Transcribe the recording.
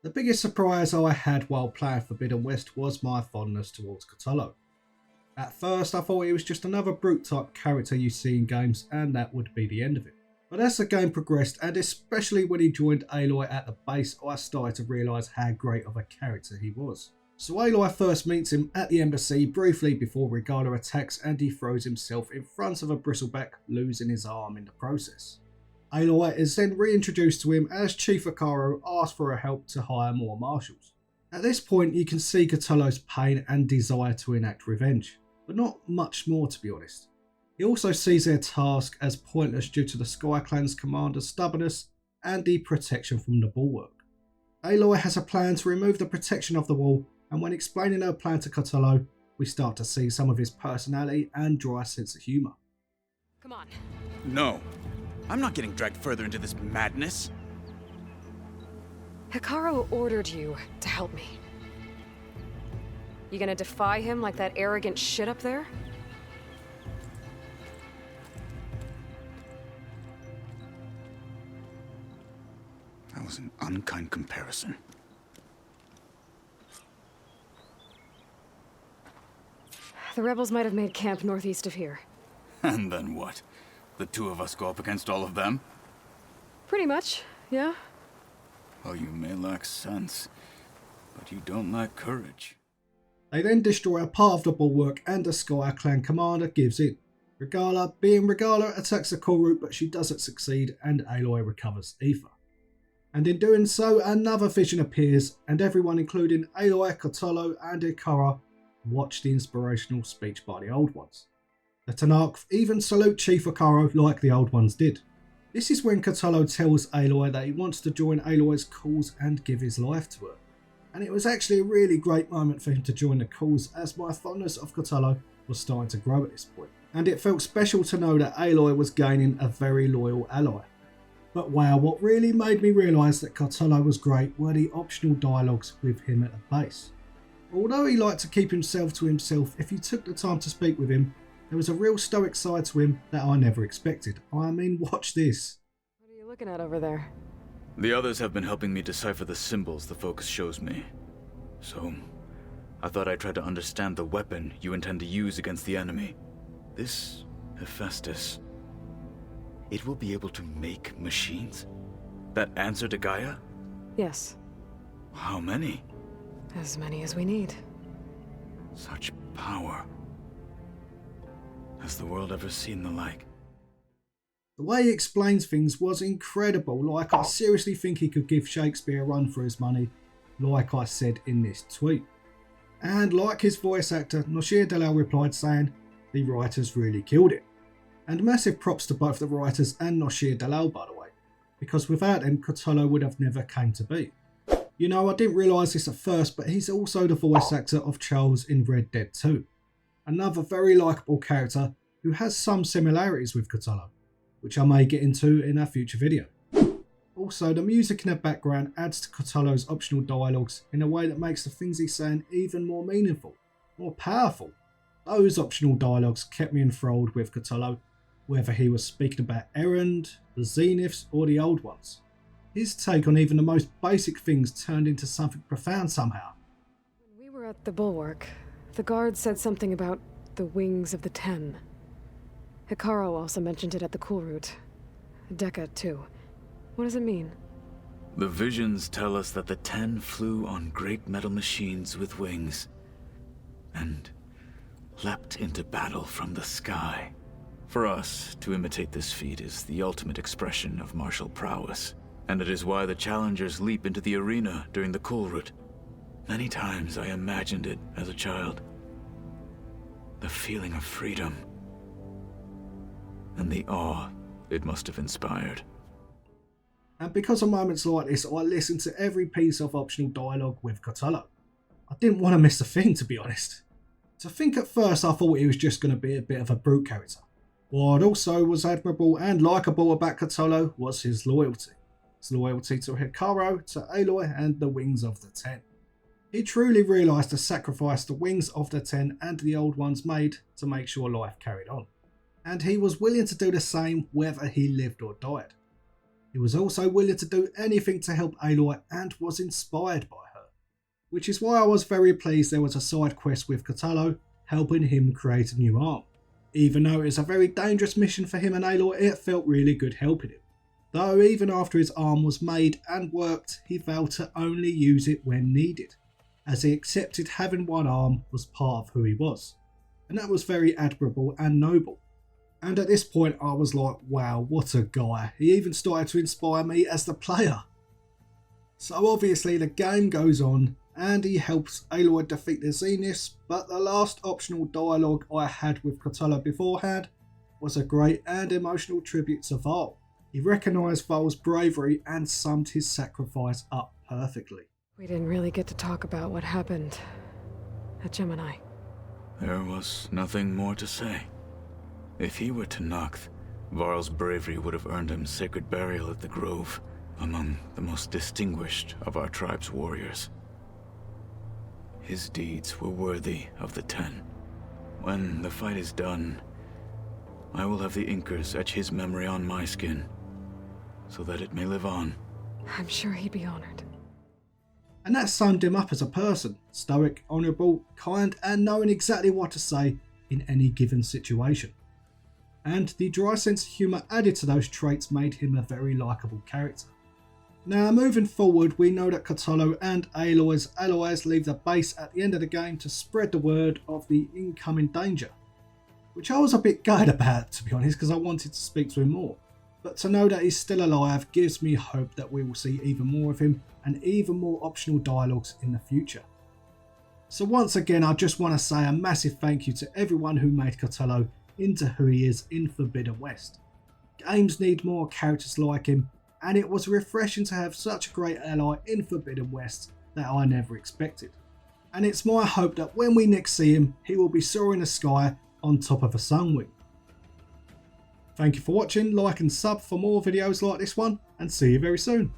The biggest surprise I had while playing Forbidden West was my fondness towards Kotallo. At first I thought he was just another brute type character you see in games and that would be the end of it. But as the game progressed, and especially when he joined Aloy at the base, I started to realise how great of a character he was. So Aloy first meets him at the embassy briefly before Regala attacks and he throws himself in front of a bristleback, losing his arm in the process. Aloy is then reintroduced to him as Chief Akaro asks for help to hire more marshals. At this point you can see Kotallo's pain and desire to enact revenge, but not much more to be honest. He also sees their task as pointless due to the Sky Clan's commander's stubbornness and the protection from the bulwark. Aloy has a plan to remove the protection of the wall, and when explaining her plan to Kotallo, we start to see some of his personality and dry sense of humour. Come on. No, I'm not getting dragged further into this madness. Hikaru ordered you to help me. You gonna defy him like that arrogant shit up there? That was an unkind comparison. The rebels might have made camp northeast of here. And then what? The two of us go up against all of them? Pretty much, yeah. Oh, you may lack sense, but you don't lack courage. They then destroy a part of the bulwark and the Sky Clan commander gives in. Regala, being Regala, attacks the core route but she doesn't succeed and Aloy recovers Aether. And in doing so, another vision appears and everyone including Aloy, Kotallo and Ikara watch the inspirational speech by the Old Ones. The Tanarch even salute Chief Akaro like the Old Ones did. This is when Kotallo tells Aloy that he wants to join Aloy's cause and give his life to her. And it was actually a really great moment for him to join the cause as my fondness of Kotallo was starting to grow at this point. And it felt special to know that Aloy was gaining a very loyal ally. But wow, what really made me realise that Kotallo was great were the optional dialogues with him at the base. Although he liked to keep himself to himself, if you took the time to speak with him, there was a real stoic side to him that I never expected. I mean, watch this. What are you looking at over there? The others have been helping me decipher the symbols the focus shows me. So, I thought I'd try to understand the weapon you intend to use against the enemy. This Hephaestus, it will be able to make machines that answer to Gaia? Yes, How many? as many as we need. Such power. Has the world ever seen the like? The way he explains things was incredible, like I seriously think he could give Shakespeare a run for his money, like I said in this tweet. And like his voice actor, Noshir Dalal replied saying, the writers really killed it. And massive props to both the writers and Noshir Dalal by the way, because without them Kotallo would have never came to be. You know, I didn't realise this at first, but he's also the voice actor of Charles in Red Dead 2. Another very likeable character who has some similarities with Kotallo, which I may get into in a future video. Also, the music in the background adds to Kotallo's optional dialogues in a way that makes the things he's saying even more meaningful, more powerful. Those optional dialogues kept me enthralled with Kotallo, whether he was speaking about Erend, the Zeniths or the Old Ones. His take on even the most basic things turned into something profound somehow. When we were at the bulwark, the guard said something about the wings of the Ten. Hikaru also mentioned it at the cool route. Dekka, too. What does it mean? The visions tell us that the Ten flew on great metal machines with wings and leapt into battle from the sky. For us, to imitate this feat is the ultimate expression of martial prowess, and it is why the challengers leap into the arena during the cool route. Many times I imagined it as a child. The feeling of freedom and the awe it must have inspired. And because of moments like this, I listened to every piece of optional dialogue with Kotallo. I didn't want to miss a thing, to be honest. To think at first I thought he was just going to be a bit of a brute character. What also was admirable and likeable about Kotallo was his loyalty. His loyalty to Hikaru, to Aloy and the Wings of the Ten. He truly realised the sacrifice the Wings of the Ten and the Old Ones made to make sure life carried on. And he was willing to do the same whether he lived or died. He He was also willing to do anything to help Aloy and was inspired by her. Which is why I was very pleased there was a side quest with Kotallo helping him create a new arm. Even though it was a very dangerous mission for him and Aloy, it felt really good helping him. Though even after his arm was made and worked, he vowed to only use it when needed, as he accepted having one arm was part of who he was. And that was very admirable and noble. And at this point I was like, wow, what a guy. He even started to inspire me as the player. So obviously the game goes on and he helps Aloy defeat the Zeniths, but the last optional dialogue I had with Kotallo beforehand was a great and emotional tribute to Val. He recognised Val's bravery and summed his sacrifice up perfectly. We didn't really get to talk about what happened at Gemini. There was nothing more to say. If he were to Noct, Varl's bravery would have earned him sacred burial at the Grove, among the most distinguished of our tribe's warriors. His deeds were worthy of the Ten. When the fight is done, I will have the Inkers etch his memory on my skin, so that it may live on. I'm sure he'd be honored. And that summed him up as a person, stoic, honourable, kind and knowing exactly what to say in any given situation. And the dry sense of humour added to those traits made him a very likeable character. Now moving forward, we know that Kotallo and Aloy's allies leave the base at the end of the game to spread the word of the incoming danger, which I was a bit gutted about, to be honest, because I wanted to speak to him more. But to know that he's still alive gives me hope that we will see even more of him and even more optional dialogues in the future. So once again, I just want to say a massive thank you to everyone who made Kotallo into who he is in Forbidden West. Games need more characters like him, and it was refreshing to have such a great ally in Forbidden West that I never expected. And it's my hope that when we next see him, he will be soaring the sky on top of a sunwing. Thank you for watching, like and sub for more videos like this one, and see you very soon.